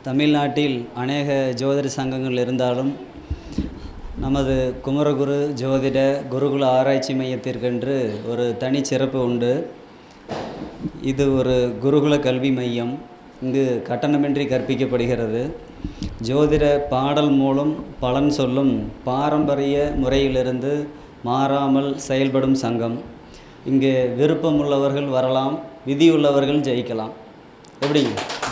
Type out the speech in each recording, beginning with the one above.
தமிழ்நாட்டில் அநேக ஜோதிட சங்கங்கள் இருந்தாலும் நமது குமரகுரு ஜோதிட குருகுல ஆராய்ச்சி மையத்திற்கென்று ஒரு தனி சிறப்பு உண்டு. இது ஒரு குருகுல கல்வி மையம். இங்கு கட்டணமின்றி கற்பிக்கப்படுகிறது. ஜோதிட பாடல் மூலம் பலன் சொல்லும் பாரம்பரிய முறையிலிருந்து மாறாமல் செயல்படும் சங்கம். இங்கே விருப்பம் உள்ளவர்கள் வரலாம், விதியுள்ளவர்கள் ஜெயிக்கலாம். எப்படி?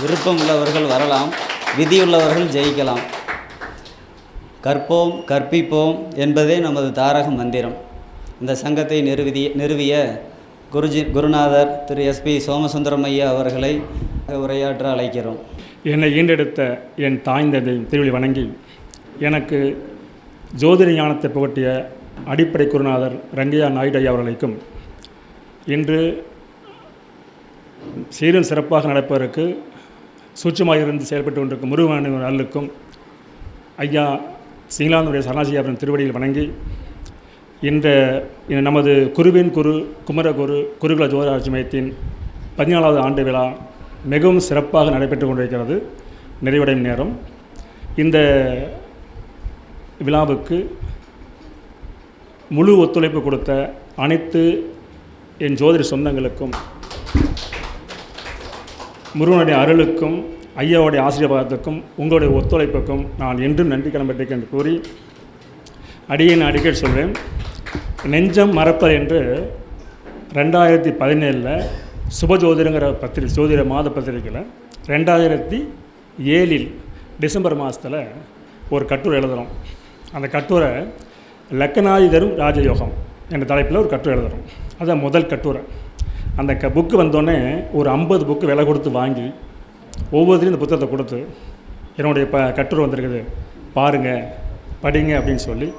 விருப்பம் உள்ளவர்கள் வரலாம், விதியுள்ளவர்கள் ஜெயிக்கலாம். கற்போம் கற்பிப்போம் என்பதே நமது தாரக மந்திரம். இந்த சங்கத்தை நிறுவிய குருநாதர் திரு எஸ்பி சோமசுந்தரம் ஐயா அவர்களை உரையாற்ற அழைக்கிறோம். என்னை ஈண்டெடுத்த என் தாய்ந்ததை திருவிழி வணங்கி எனக்கு ஜோதிட ஞானத்தை புகட்டிய அடிப்படை குருநாதர் ரங்கையா நாயுடு ஐயா அவர்களுக்கும், இன்று சீரும் சிறப்பாக நடப்பதற்கு சூட்சமாக இருந்து செயல்பட்டு கொண்டிருக்கும் முருகன் நல்லுக்கும் ஐயா சிங்களானுடைய சரணாசி அவரின் திருவடியில் வணங்கி, இந்த நமது குருவின் குரு குமரகுரு குருகுல ஜோதிட ஆராய்ச்சி மையத்தின் 14வது ஆண்டு விழா மிகவும் சிறப்பாக நடைபெற்று கொண்டிருக்கிறது. நிறைவடையும் நேரம். இந்த விழாவுக்கு முழு ஒத்துழைப்பு கொடுத்த அனைத்து என் ஜோதிட சொந்தங்களுக்கும், முருகனுடைய அருளுக்கும், ஐயாவுடைய ஆசீர்வாதத்துக்கும், உங்களுடைய ஒத்துழைப்புக்கும் நான் என்றும் நன்றி கடன்பட்டிருக்கேன் என்று கூறி, அடியேன் அடிக்கடி சொல்வேன், நெஞ்சம் மறப்பது என்று 2017 சுபஜோதிடங்கிற ஜோதிட மாத பத்திரிக்கையில் 2007 டிசம்பர் மாதத்தில் ஒரு கட்டுரை எழுதுகிறோம். அந்த கட்டுரை லக்கனாதி தரும் ராஜயோகம் என்ற தலைப்பில் ஒரு கட்டுரை எழுதுகிறோம். அதுதான் முதல் கட்டுரை. அந்த புக்கு வந்தோடனே ஒரு 50 புக்கு விலை கொடுத்து வாங்கி ஒவ்வொருத்தரையும் இந்த புத்தகத்தை கொடுத்து, என்னுடைய கட்டுரை வந்திருக்குது பாருங்கள், படிங்க அப்படின்னு சொல்லி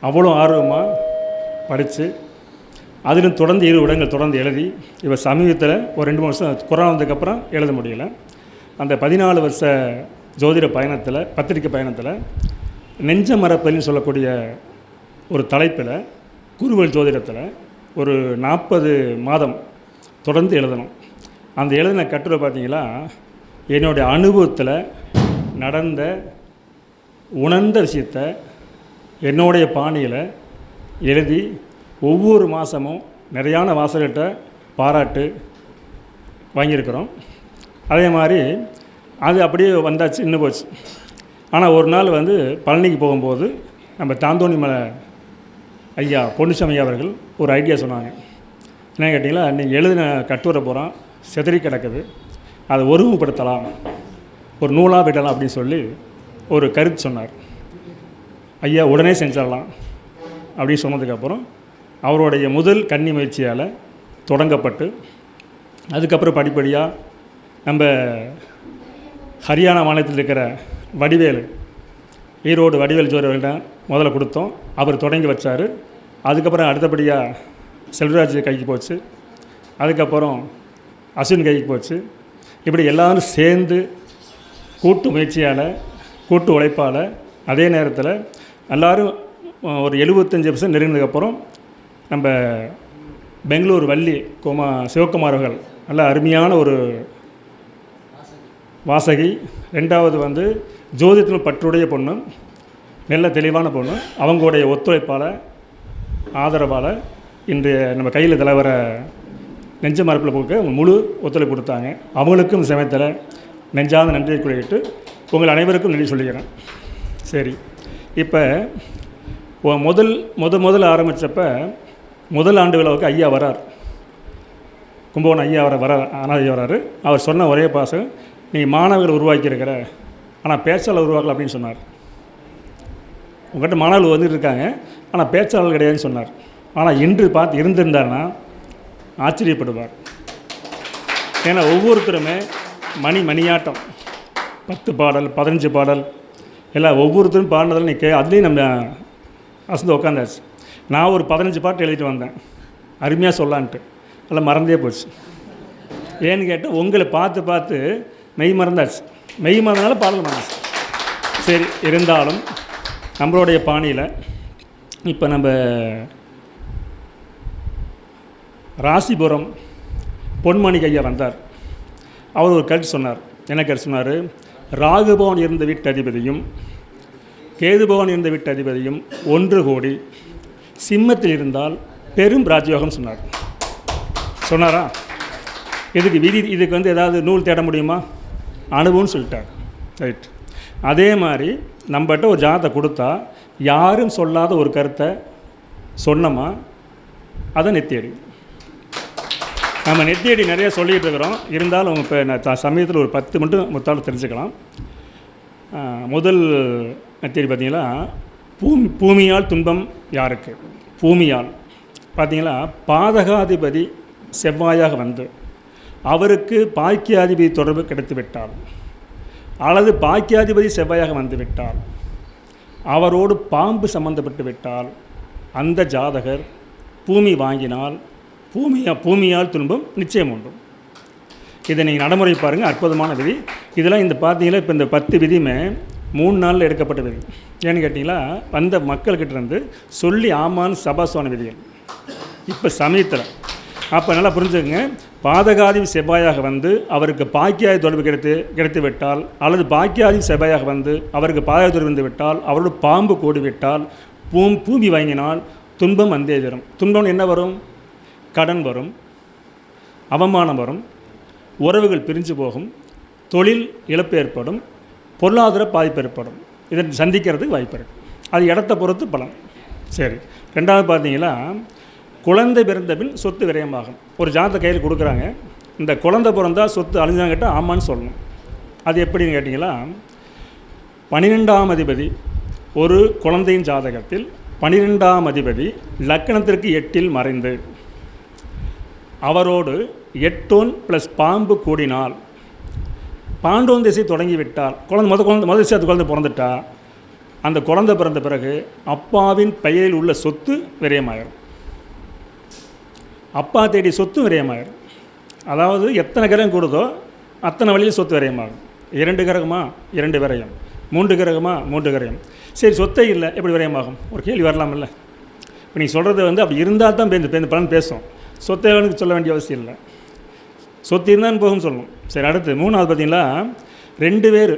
அவ்வளோ ஆர்வமாக படித்து, அதிலும் தொடர்ந்து 20 இடங்கள் தொடர்ந்து எழுதி, இப்போ சமீபத்தில் ஒரு 2-3 வருஷம் கொரோனா வந்ததுக்கப்புறம் எழுத முடியல. அந்த 14 வருஷ ஜோதிட பயணத்தில், பத்திரிக்கை பயணத்தில் நெஞ்ச மரப்பலின்னு சொல்லக்கூடிய ஒரு தலைப்பில் குருவல் ஜோதிடத்தில் ஒரு 40 மாதம் தொடர்ந்து எழுதணும். அந்த எழுதின கட்டுரை பார்த்திங்களா, என்னுடைய அனுபவத்தில் நடந்த உணர்ந்த விஷயத்தை என்னுடைய பாணியில் எழுதி ஒவ்வொரு மாதமும் நிறையான வாசகர்கிட்ட பாராட்டு வாங்கியிருக்கிறோம். அதே மாதிரி அது அப்படியே வந்தாச்சு, இன்னும் போச்சு. ஆனால் ஒரு நாள் பழனிக்கு போகும்போது நம்ம தாந்தோணி மலை ஐயா பொன்னுசாமி அவர்கள் ஒரு ஐடியா சொன்னாங்க. என்ன கேட்டிங்களா, நீங்கள் எழுதின கட்டுரை பூரா செதறி கிடக்குது, அதை ஒருமுகப்படுத்தலாம், ஒரு நூலாக விடலாம் அப்படின்னு சொல்லி ஒரு கருத்து சொன்னார். ஐயா உடனே செஞ்சிடலாம் அப்படின்னு சொன்னதுக்கப்புறம் அவருடைய முதல் கன்னி முயற்சியால் தொடங்கப்பட்டு, அதுக்கப்புறம் படிப்படியாக நம்ம ஹரியானா மாநிலத்தில் இருக்கிற வடிவேலு, ஈரோடு வடிவேல் ஜோதிடர்கள்ட்ட முதல்ல கொடுத்தோம். அவர் தொடங்கி வச்சார். அதுக்கப்புறம் அடுத்தபடியாக செல்வராஜ் கைக்கு போச்சு. அதுக்கப்புறம் அஸ்வின் கைக்கு போச்சு. இப்படி எல்லோரும் சேர்ந்து கூட்டு முயற்சியால், கூட்டு உழைப்பால், அதே நேரத்தில் எல்லோரும் ஒரு 75% நெருங்கினதுக்கப்புறம் நம்ம பெங்களூர் வள்ளி சிவகுமார் அவர்கள் நல்ல அருமையான ஒரு வாசகி, 2வது ஜோதிடத்தில் பற்றுடைய பொண்ணு, நல்ல தெளிவான பொண்ணு, அவங்களுடைய ஒத்துழைப்பால், ஆதரவால் இன்று நம்ம கையில் தலைவர நெஞ்ச மரப்பில் போக்க முழு ஒத்துழைப்பு கொடுத்தாங்க. அவங்களுக்கும் இந்த சமயத்தில் நெஞ்சாத நன்றியை குறியிட்டு உங்கள் அனைவருக்கும் நன்றி சொல்லிக்கிறேன். சரி, இப்போ முதல்ல ஆரம்பித்தப்போ முதல் ஆண்டு விழாவுக்கு ஐயா வரார், கும்பகோணம் ஐயா அனாதை வராரு. அவர் சொன்ன ஒரே பாசம், நீங்கள் மாணவர்கள் உருவாக்கியிருக்கிற, ஆனால் பேச்சாளர் உருவாக்கல அப்படின்னு சொன்னார். உங்கள்கிட்ட மாணவர்கள் வந்துட்டு இருக்காங்க, ஆனால் பேச்சாளர் கிடையாதுன்னு சொன்னார். ஆனால் இன்று இருந்திருந்தாருன்னா ஆச்சரியப்படுவார். ஏன்னா ஒவ்வொருத்தருமே மணியாட்டம் 10 பாடல் 15 பாடல் எல்லாம் ஒவ்வொருத்தரும் பாடினதில் அதுலேயும் நம்ம அசந்து உட்காந்தாச்சு. நான் ஒரு 15 பாட்டு எழுதிட்டு வந்தேன், அருமையாக சொல்லான்ட்டு, அதெல்லாம் மறந்தே போச்சு. ஏன்னு கேட்டால் உங்களை பார்த்து மெய் மறந்தாச்சு. மெய் மறந்தனால பாடல் மறந்துச்சு. சரி, இருந்தாலும் நம்மளுடைய பாணியில் இப்போ நம்ம ராசிபுரம் பொன்மணிக்கு ஐயா வந்தார். அவர் ஒரு கருத்து சொன்னார். என்ன கருத்து சொன்னார்? ராகுபவன் இருந்த வீட்டு அதிபதியும் கேதுபவன் இருந்த வீட்டு அதிபதியும் ஒன்று கூடி சிம்மத்தில் இருந்தால் பெரும் ராஜயோகம் சொன்னாரா? இதுக்கு இதுக்கு ஏதாவது நூல் தேட முடியுமா? அனுபவம்னு சொல்லிட்டார். ரைட். அதே மாதிரி நம்மகிட்ட ஒரு ஜாதகத்தை கொடுத்தா யாரும் சொல்லாத ஒரு கருத்தை சொன்னோமா அதை நெத்தியடி. நம்ம நெத்தியடி நிறைய சொல்லிகிட்டு இருக்கிறோம். இருந்தாலும் இப்போ நான் சமயத்தில் ஒரு 10 மட்டும் மொத்தம் தெரிஞ்சுக்கலாம். முதல் நெத்தியடி பார்த்தீங்களா, பூமியால் துன்பம் யாருக்கு? பூமியால் பார்த்தீங்களா, பாதகாதிபதி செவ்வாயாக வந்து அவருக்கு பாக்கியாதிபதி தொடர்பு கிடைத்து விட்டால், அல்லது பாக்கியாதிபதி செவ்வாயாக வந்து விட்டால், அவரோடு பாம்பு சம்பந்தப்பட்டு விட்டால், அந்த ஜாதகர் பூமி வாங்கினால் பூமியால் துன்பம் நிச்சயம் உண்டு. இதை நீங்கள் நடைமுறை பாருங்கள். அற்புதமான விதி இதெல்லாம். இந்த பார்த்தீங்களா, இப்போ இந்த 10 விதியுமே 3 நாளில் எடுக்கப்பட்ட விதி. ஏன்னு கேட்டிங்களா, வந்த மக்கள்கிட்டேருந்து சொல்லி ஆமான்னு சபாசோன விதிகள் இப்போ சமயத்தில். அப்போ நல்லா புரிஞ்சுக்கங்க. பாதகாதிபதி செவ்வாயாக வந்து அவருக்கு பாக்கியாதி தொடர்பு கிடைத்து விட்டால், அல்லது பாக்கியாதிபதி செவ்வாயாக வந்து அவருக்கு பாதகாதி தொடர்பு வந்து விட்டால், அவரோட பாம்பு கூடி விட்டால், பூமி வாங்கினால் துன்பம் வந்தே தரும். துன்பம் என்ன வரும்? கடன் வரும், அவமானம் வரும், உறவுகள் பிரிஞ்சு போகும், தொழில் இழப்பு ஏற்படும், பொருளாதார பாதிப்பு ஏற்படும். இதை சந்திக்கிறதுக்கு வாய்ப்பு இருக்குது. அது இடத்த பொறுத்து பலன். சரி. ரெண்டாவது பார்த்தீங்களா, குழந்தை பிறந்த பின் சொத்து விரயமாகும். ஒரு ஜாதகத்தை கையில் கொடுக்குறாங்க. இந்த குழந்தை பிறந்தால் சொத்து அழிஞ்சாங்க கேட்டால் ஆமான்னு சொல்லணும். அது எப்படின்னு கேட்டிங்களா, 12ஆம் அதிபதி ஒரு குழந்தையின் ஜாதகத்தில் 12ஆம் அதிபதி லக்கணத்திற்கு 8இல் மறைந்து அவரோடு 8 + பாம்பு கூடினால், பாண்டோன் திசை தொடங்கிவிட்டால், முதல் திசை அது குழந்தை பிறந்துட்டா, அந்த குழந்தை பிறந்த பிறகு அப்பாவின் பெயரில் உள்ள சொத்து விரயமாயிரும். அப்பா தேடி சொத்து விரயமாயிரும். அதாவது எத்தனை கிரகம் கூடுதோ அத்தனை வழியில் சொத்து விரயமாகும். 2 கிரகமா 2 விரயம், 3 கிரகமா 3 கிரகம். சரி, சொத்தை இல்லை எப்படி விரயமாகும்? ஒரு கேள்வி வரலாமில்ல. இப்போ நீங்கள் சொல்கிறது அப்படி இருந்தால் தான் பேருந்து பலன் பேசும். சொத்தை சொல்ல வேண்டிய அவசியம் இல்லை. சொத்து இருந்தான்னு போகும் சொல்லணும். சரி. அடுத்து 3வது பார்த்தீங்களா, 2 பேர்,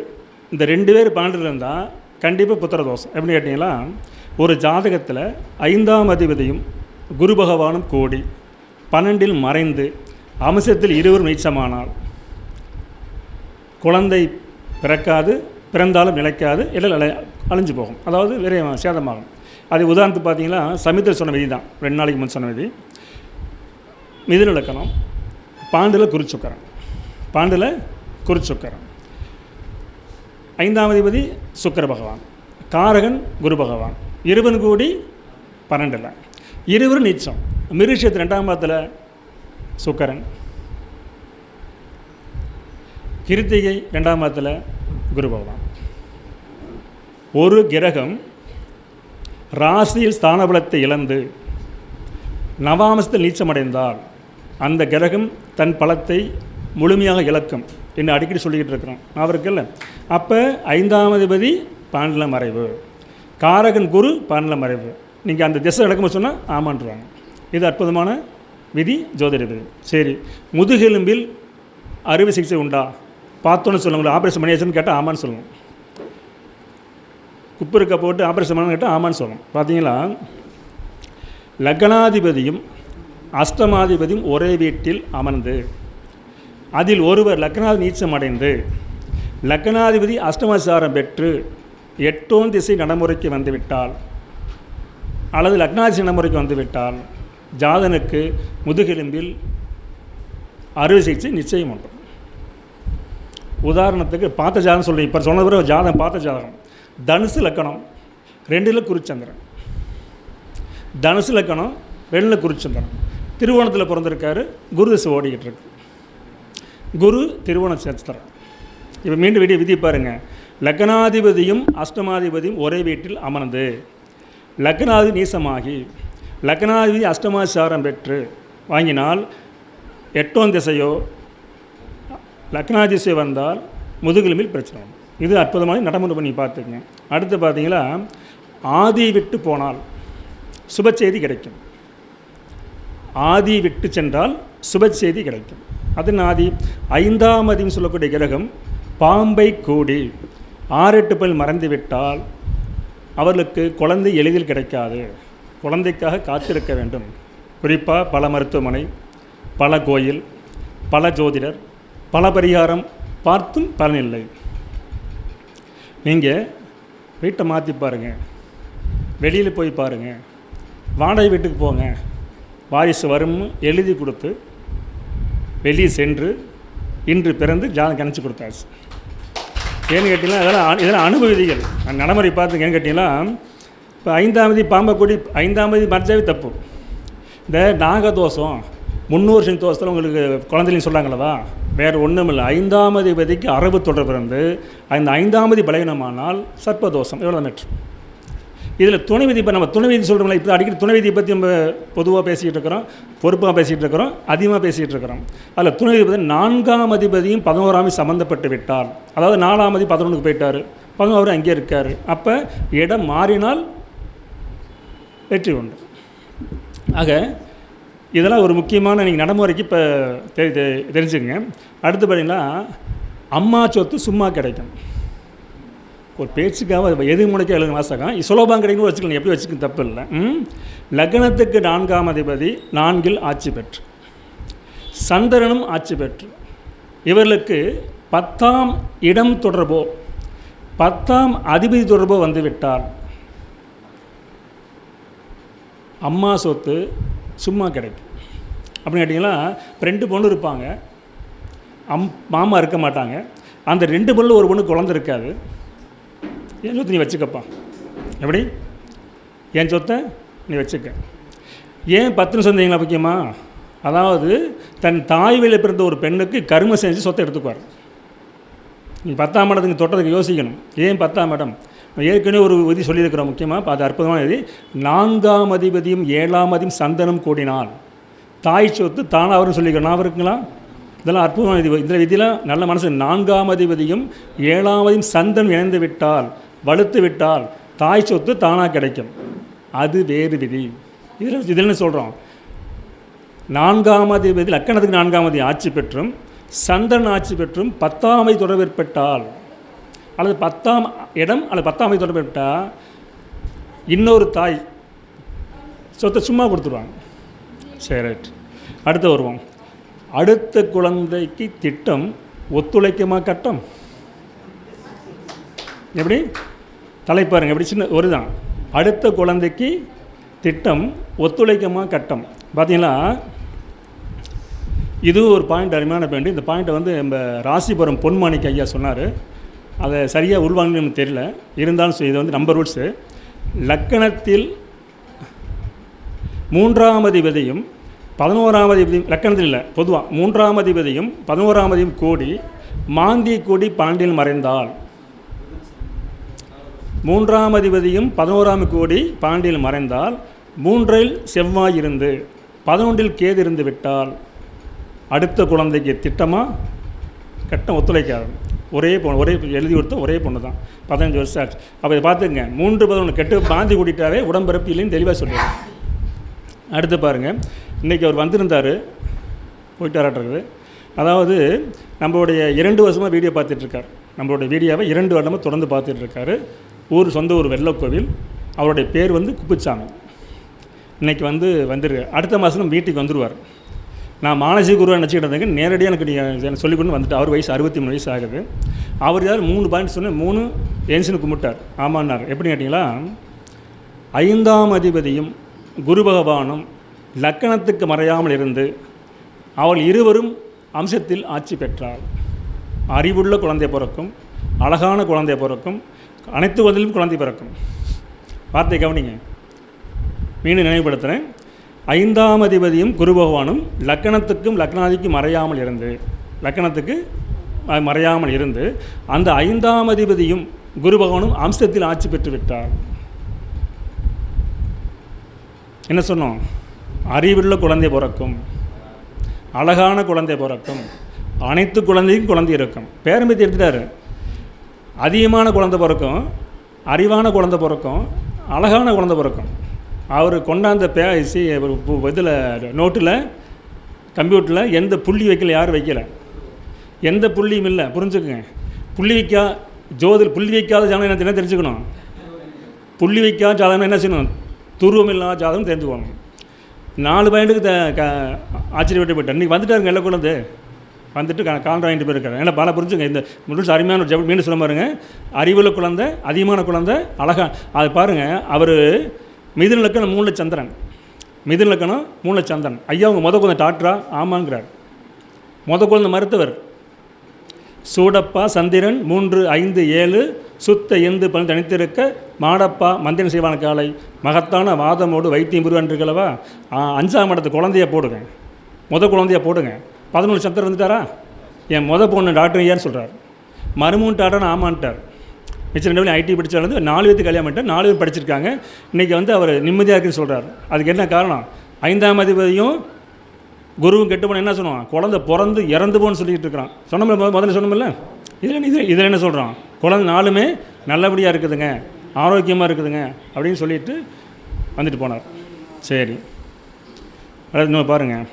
இந்த 2 பேர் 12 இருந்தால் கண்டிப்பாக புத்திர தோஷம். எப்படின்னு கேட்டிங்களா, ஒரு ஜாதகத்தில் 5ஆம் அதிபதியும் குரு பகவானும் கூடி 12இல் மறைந்து அம்சத்தில் 20 நீச்சமானால் குழந்தை பிறக்காது, பிறந்தாலும் நிலைக்காது, இல்லை அழிஞ்சு போகும். அதாவது வேறு சேதமாகும். அது உதாரணத்துக்கு பார்த்தீங்கன்னா சமயத்தில் சொன்ன விதி தான். 2 நாளைக்கு முன் சொன்ன விதி. மிதுன இலக்கணம், பாண்டில் குறிச்சுக்கரம், 5ஆம் அதிபதி சுக்கிர பகவான், காரகன் குரு பகவான், 20 கூடி 12இல் 20 நீச்சம். மிருஷத்து 2ஆம் பாதத்தில் சுக்கரன், கிருத்திகை 2ஆம் பாதத்தில் குரு பகவான். ஒரு கிரகம் ராசியில் ஸ்தானபலத்தை இழந்து நவாம்சத்தில் நீச்சமடைந்தால் அந்த கிரகம் தன் பலத்தை முழுமையாக இழக்கும் என்று அடிக்கடி சொல்லிக்கிட்டு இருக்கிறோம். அவருக்குல்ல. அப்போ 5ஆம் அதிபதி 12இல் மறைவு, காரகன் குரு 12இல் மறைவு. நீங்கள் அந்த திசை நடக்கும்போது சொன்னால் ஆமான்றாங்க. இது அற்புதமான விதி, ஜோதிட விதி. சரி. முதுகெலும்பில் அறுவை சிகிச்சை உண்டா? பார்த்தோன்னு சொல்லுவாங்க. ஆப்ரேஷன் பண்ணியாச்சுன்னு கேட்டால் ஆமான்னு சொல்லணும். குப்பு இருக்க போட்டு ஆப்ரேஷன் பண்ணு கேட்டால் ஆமான்னு சொல்லணும். பார்த்தீங்களா, லக்னாதிபதியும் அஷ்டமாதிபதியும் ஒரே வீட்டில் அமர்ந்து அதில் ஒருவர் லக்னாதி நீச்சம் அடைந்து லக்னாதிபதி அஷ்டமசாரம் பெற்று 8ஆம் திசை நடைமுறைக்கு வந்துவிட்டால், அல்லது லக்னாதிசை நடைமுறைக்கு வந்துவிட்டால் ஜாதனுக்கு முதுகெலும்பில் அறுவை சிகிச்சை நிச்சயம் உண்டு. உதாரணத்துக்கு பார்த்த ஜாதகம் சொல்கிறேன். இப்போ சொன்ன பிறகு ஜாதகம் பார்த்த ஜாதகம் தனுசு லக்கணம் 2இல் குருச்சந்திரன், தனுசு லக்கணம் 2இல் குருச்சந்திரன், திருவோணத்தில் பிறந்திருக்காரு. குரு திசை ஓடிக்கிட்டு இருக்கு. குரு திருவோண நட்சத்திரம். இப்போ மீண்டும் விதி பாருங்கள். லக்னாதிபதியும் அஷ்டமாதிபதியும் ஒரே வீட்டில் அமர்ந்து லக்னாதிபதி நீசமாகி லக்னாதிபதி அஷ்டமாசாரம் பெற்று வாங்கினால் 8ஆம் திசையோ லக்னாதிசை வந்தால் முதுகெலும்பில் பிரச்சனை. இது அற்புதமாக நடைமுறை பண்ணி பார்த்துக்குங்க. அடுத்து பார்த்தீங்களா, ஆதி விட்டு போனால் சுப செய்தி கிடைக்கும். ஆதி விட்டு சென்றால் சுப செய்தி கிடைக்கும். அது ஆதி. 5ஆம் அதின்னு சொல்லக்கூடிய கிரகம் பாம்பை கூடி 6-8 பல் மறைந்து விட்டால் அவர்களுக்கு குழந்தை எளிதில் கிடைக்காது. குழந்தைக்காக காத்திருக்க வேண்டும். குறிப்பாக பல மருத்துவமனை, பல கோயில், பல ஜோதிடர், பல பரிகாரம் பார்த்தும் பலனில்லை. நீங்கள் வீட்டை மாற்றி பாருங்கள், வெளியில் போய் பாருங்கள், வாடகை வீட்டுக்கு போங்க, வாரிசு வரும் எழுதி கொடுத்து வெளியே சென்று இன்று பிறந்து ஜாதகம் கணிச்சு கொடுத்தாச்சு. ஏன்னு கேட்டிங்கன்னா இதெல்லாம் அனுபவிதிகள் நடைமுறை பார்த்துங்க. ஏன்னு கேட்டிங்கன்னா இப்போ 5ஆம் தேதி பாம்பை கூடி 5ஆம் தேதி மறைச்சாவே தப்பு. இந்த நாகதோஷம் 300 தோஷத்தில் உங்களுக்கு குழந்தைன்னு சொல்கிறாங்களவா, வேறு ஒன்றும் இல்லை. 5ஆம் அதிபதிக்கு அரபு தொடர்பு இருந்து அந்த 5ஆம் தேதி பலவீனமானால் சர்ப்பதோஷம். எவ்வளோ மீட்ரு இதில் துணை விதி. இப்போ நம்ம துணை விதி சொல்கிறோம்ல, இப்போ அடிக்கடி துணை விதியை பற்றி நம்ம பொதுவாக பேசிக்கிட்டு இருக்கிறோம், பொறுப்பாக பேசிகிட்டு இருக்கிறோம், அதிகமாக பேசிகிட்டு இருக்கிறோம். அதில் துணை விதி பற்றி 4ஆம் அதிபதியும் 11ஆம் சம்மந்தப்பட்டு விட்டால், அதாவது 4ஆம் அதிபதி 11க்கு போயிட்டார், 11 அங்கேயே இருக்கார், அப்போ இடம் மாறினால் வெற்றி உண்டு. ஆக இதெல்லாம் ஒரு முக்கியமான நீங்கள் நடைமுறைக்கு இப்போ தெரிஞ்சுக்கங்க. அடுத்து பார்த்தீங்கன்னா அம்மா சொத்து சும்மா கிடைக்கும். ஒரு பேச்சுக்காக எது முனைக்க எழுதுன வாசகம் சுலபம் கிடைக்கும் வச்சுக்கலாம், எப்படி வச்சுக்க தப்பு இல்லை. லக்னத்துக்கு 4ஆம் அதிபதி 4இல் ஆட்சி பெற்று, சந்திரனும் ஆட்சி பெற்று, இவர்களுக்கு 10ஆம் இடம் தொடர்போ 10ஆம் அதிபதி தொடர்போ வந்துவிட்டால் அம்மா சொத்து சும்மா கிடைக்கும். அப்படின்னு கேட்டிங்கன்னா 2 பொண்ணு இருப்பாங்க, மாமா இருக்க மாட்டாங்க. அந்த 2 பொண்ணில் ஒரு பொண்ணு குழந்தை இருக்காது. என் சொத்தை நீ வச்சுக்கப்பா. எப்படி? என் சொத்தை நீ வச்சுக்க. ஏன் 10ன்னு சொன்னீங்களா முக்கியமா? அதாவது தன் தாய் வழியில் பிறந்த ஒரு பெண்ணுக்கு கருமை செஞ்சு சொத்தை எடுத்துக்குவார். நீ 10ஆம் இடத்துக்கு தொட்டதுக்கு யோசிக்கணும். ஏன் 10ஆம் இடம்? ஏற்கனவே ஒரு விதி சொல்லியிருக்கிறோம் முக்கியமாக, அது அற்புதமான விதி. 4ஆம் அதிபதியும் 7ஆம் அதிபதியும் சந்தனம் கூடினால் தாய் சொத்து தானாக வரும்னு சொல்லிக்கிறோம். நான் இருக்குங்களா? இதெல்லாம் அற்புதமான விதி. இந்த விதிலாம் நல்ல மனசு. 4ஆம் அதிபதியும் 7ஆம் அதிபதியும் சந்தனம் இணைந்து விட்டால், வலுத்து விட்டால் தாய் சொத்து தானாக கிடைக்கும். அது வேறு விதி. இதில் என்ன சொல்கிறோம்? 4ஆம் அதிபதி லக்கணத்துக்கு 4ஆம் அதிபதி ஆட்சி பெற்றும் சந்திரன் ஆட்சி பெற்றும் 10ஆம் அதிபதி தொடர்பு ஏற்பட்டால், அல்லது 10ஆம் இடம் அல்லது 10ஆம் அதிபதி தொடர்பு ஏற்பட்டால் இன்னொரு தாய் சொத்தை சும்மா கொடுத்துருவாங்க. சரி, ரைட். அடுத்து வருவோம். அடுத்த குழந்தைக்கு திட்டம் ஒத்துழைக்குமா கட்டம்? எப்படி தலைப்பாருங்க, எப்படி சின்ன ஒரு தான். அடுத்த குழந்தைக்கு திட்டம் ஒத்துழைக்குமா கட்டம்? பார்த்தீங்கன்னா இது ஒரு பாயிண்ட், அருமையான பாயிண்ட். இந்த பாயிண்ட்டை வந்து நம்ம ராசிபுரம் பொன்மாணிக்கு ஐயா சொன்னார். அதை சரியாக உள்வாங்கன்னு நமக்கு தெரியல, இருந்தாலும் இது வந்து நம்பர் ரூல்ஸு. லக்கணத்தில் 3ஆம் அதிபதியும் 11ஆம் அதிபதியும், லக்கணத்தில் இல்லை பொதுவாக 3ஆம் அதிபதியும் 11ஆம் அதிபதியும் கூடி மாந்தி கூடி 12இல் மறைந்தால், 3ஆம் அதிபதியும் 11ஆம் கூடி 12இல் மறைந்தால், 3இல் செவ்வாய் இருந்து 11இல் கேது இருந்து விட்டால் அடுத்த குழந்தைக்கு திட்டமாக கட்டம் ஒத்துழைக்காது. ஒரே எழுதி கொடுத்த ஒரே பொண்ணு தான், 15 வருஷம் ஆச்சு. அப்போ இதை பார்த்துங்க, 3-11 கெட்டு மாந்தி கூட்டிட்டாவே உடம்பிறப்பு இல்லைன்னு தெளிவாக சொல்லிடுறேன். அடுத்து பாருங்கள், இன்றைக்கி அவர் வந்திருந்தார், போயிட்டாராட்டுறது. அதாவது நம்மளுடைய 2 வருஷமாக வீடியோ பார்த்துட்ருக்கார். நம்மளுடைய வீடியோவை 2 வருடமாக தொடர்ந்து பார்த்துட்ருக்காரு. சொந்த ஊர் வெள்ளக்கோவில். அவருடைய பேர் வந்து குப்புச்சாமி. இன்றைக்கி வந்துருக்கு. அடுத்த மாதம் வீட்டுக்கு வந்துடுவார். நான் மானசீக குருவாக நினச்சிக்கிட்டு இருந்தேங்க. நேரடியாக எனக்கு சொல்லிக் கொண்டு வந்துட்டு அவர் வயசு 63 வயசு ஆகுது. அவர் யார் 3 பாயிண்ட் சொன்னேன், 3 ஏன்சின்னு கும்பிட்டார். ஆமான்னார். எப்படி கேட்டிங்களா? 5ஆம் அதிபதியும் குரு பகவானும் லக்கணத்துக்கு மறையாமல் இருந்து அவள் இருவரும் அம்சத்தில் ஆட்சி பெற்றாள். அறிவுள்ள குழந்தை பிறக்கும், அழகான குழந்தை பிறக்கும், அனைத்து குழந்தையிலும் குழந்தை பிறக்கும். வார்த்தை கவனிங்க, மீண்டும் நினைவுபடுத்துகிறேன். 5ஆம் அதிபதியும் குரு பகவானும் லக்கணத்துக்கும் லக்னாதிக்கும் மறையாமல் இருந்து அந்த 5ஆம் அதிபதியும் குரு பகவானும் அம்சத்தில் ஆட்சி பெற்று விட்டார். என்ன சொன்னோம்? அறிவுள்ள குழந்தை பிறக்கும், அழகான குழந்தை பிறக்கும், அனைத்து குழந்தைக்கும் குழந்தை இருக்கும். பேரம்பேத்தி எடுத்துட்டாரு. அதிகமான குழந்தை பிறக்கும், அறிவான குழந்தை பிறக்கும், அழகான குழந்தை பிறக்கும். அவர் கொண்டாந்த இதில் நோட்டில் கம்ப்யூட்டரில் எந்த புள்ளி வைக்கல, யாரும் வைக்கலை, எந்த புள்ளியும் இல்லை. புரிஞ்சுக்குங்க, புள்ளி வைக்காத ஜாதகம் என்ன தெரிஞ்சுக்கணும், புள்ளி வைக்காத ஜாதகம் என்ன செய்யணும், துருவம் இல்லாத ஜாதகம் தெரிஞ்சுக்கணும். 4 பாயிண்ட்டுக்கு ஆச்சரியப்பட்டு போயிட்டார். இன்றைக்கி வந்துட்டாருங்க எல்லாம் குழந்தை வந்துட்டு கால் வாங்கிட்டு போயிருக்காரு. ஏன்னா பல புரிஞ்சுங்க, இந்த முடிச்சு அருமையான ஒரு மீண்டும் சொல்ல பாருங்க, அறிவுள்ள குழந்தை, அதிகமான குழந்தை, அழகாக அது பாருங்கள். அவர் மிதுன லக்கணம் 3 சந்திரன், மிதுன லக்கணம் 3 சந்திரன். ஐயா அவங்க குழந்தை டாக்டரா? ஆமாங்கிறார். குழந்தை மருத்துவர். சூடப்பா சந்திரன் 3, 5, 7 சுத்த எந்து பணி தனித்திருக்க மாடப்பா மந்திரன் செய்வான காலை மகத்தான வாதமோடு வைத்தியம் புரிவான்றிருக்கலவா. 5ஆம் இடத்து குழந்தைய போடுங்க, குழந்தைய போடுங்க. 11 சந்திரன் வந்துட்டாரா? என் பொண்ணு டாக்டர் ஏன்னு சொல்கிறார். மருமூன் டாக்டர்னு ஆமான்ட்டார். மிச்சம் 2 ஐடி படித்தாலும் 4 பேருக்கு கல்யாணம் பண்ணிட்டார், 4 பேர் படிச்சிருக்காங்க. இன்றைக்கி அவர் நிம்மதியாக இருக்குன்னு சொல்கிறார். அதுக்கு என்ன காரணம்? 5ஆம் அதிபதியும் குருவும் கெட்டு போன என்ன சொல்லுவான், குழந்தை பிறந்து இறந்து போன்னு சொல்லிகிட்டு இருக்கிறான். முதல்ல சொன்னோம்ல. இதில் என்ன சொல்கிறான், குழந்தை 4மே நல்லபடியாக இருக்குதுங்க, ஆரோக்கியமாக இருக்குதுங்க அப்படின்னு சொல்லிட்டு வந்துட்டு போனார். சரி, அதாவது இன்னும் பாருங்கள்,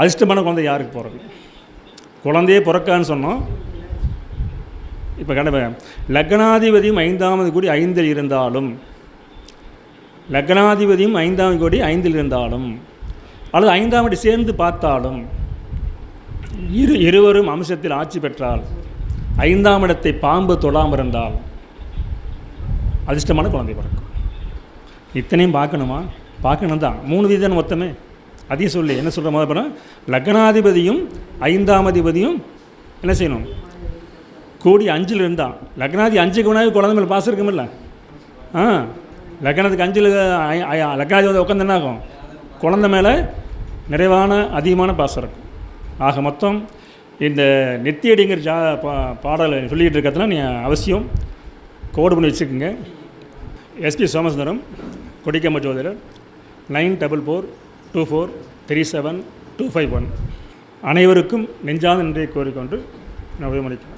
அதிர்ஷ்டமான குழந்தை யாருக்கு போகிறது? குழந்தையே பிறக்கான்னு சொன்னோம். இப்போ லக்னாதிபதியும் 5ஆவது கூடி 5இல் இருந்தாலும், லக்னாதிபதியும் 5ஆவது கூடி 5இல் இருந்தாலும், அல்லது 5ஆம் இடம் சேர்ந்து பார்த்தாலும், இருவரும் அம்சத்தில் ஆட்சி பெற்றால், 5ஆம் இடத்தை பாம்பு தொடாமல் இருந்தால் அதிர்ஷ்டமான குழந்தை பிறக்கும். இத்தனையும் பார்க்கணும் தான். 3 விதி தானே மொத்தமே. அதையும் சொல்லி என்ன சொல்கிற மாதிரி பண்ணால், லக்னாதிபதியும் 5ஆம் அதிபதியும் என்ன செய்யணும், கூடி 5இல் இருந்தால். லக்னாதி 5க்கு வேணாலும் குழந்தை மேலே பாசம் இருக்குமில்ல. லக்னத்துக்கு 5இல் லக்னாதி வந்து உட்காந்து என்ன ஆகும், குழந்தை மேலே நிறைவான அதிகமான பாசம் இருக்கும். ஆக மொத்தம் இந்த நெத்தியடிங்கிற பாடலை சொல்லிக்கிட்டு இருக்கிறதுனா நீ அவசியம் கோடு பண்ணி வச்சுக்கோங்க. எஸ்பி சோமசுந்தரம், கொடிக்கம்ப ஜோதிடர், 9442437251. அனைவருக்கும் நெஞ்சார்ந்த நன்றியை கோரிக்கொண்டு நான் உதவி